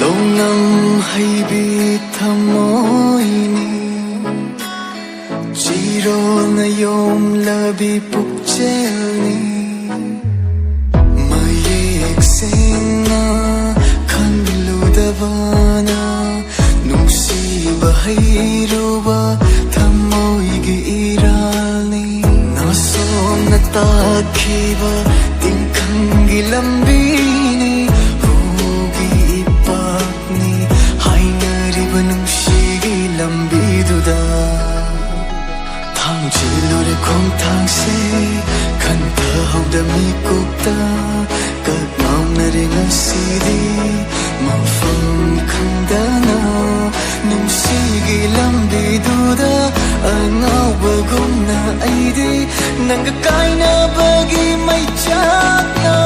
lâu năm hay biết thamoini chiro na yom labi pukchelni mayek sena khanludavana nungsiba hayruba thamoigi iralni nasom na takhiba tingkhangi lambini Chilure khong thang se kan tha hauda mi kukta kat maung na ring asidi mafam khandana nung sige lambi duda angau bagum na aidi nang kai na bagi mai chak na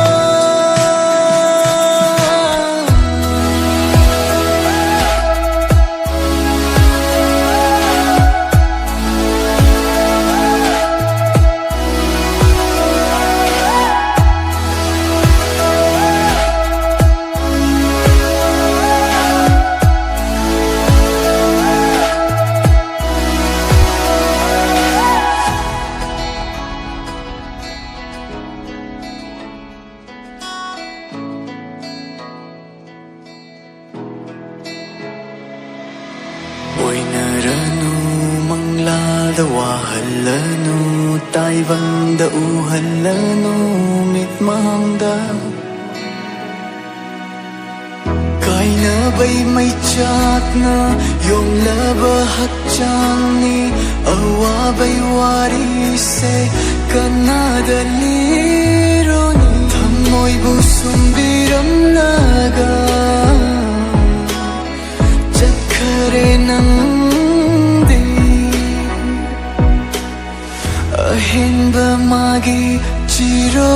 Oinaranu manglada wahalanu taivanda uhalanu mitmangda kaina bay may chatna yung laba hatchangni awa bay warise kanadalironi thamoy busum biram naga nangdi ahinba magi chiro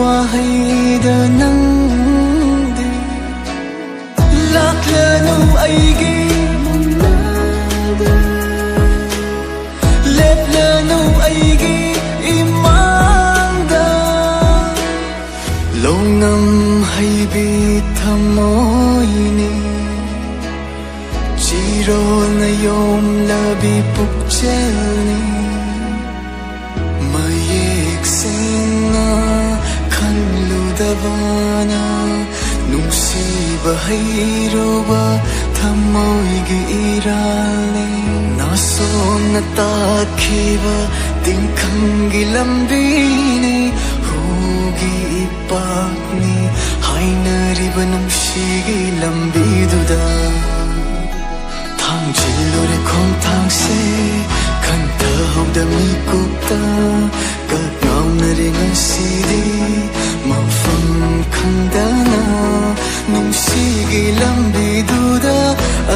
wahida nangdi laklanu aigi leplanu aigi imanda longnam haybi thamoini chiro na yom labi pukchelni mayek sena khanludavana nungsiba hayruba thamoigi iralni nasom na takhiba tingkhangi lambini hugi ipakni hainariba nungshigi lambiduda thang chilure khong thang se kan tha hauda mi kukta kat ngau na ring asidi mafam khandana nungshigi lambiduda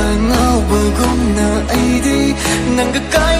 angau bagum na aidi nang kai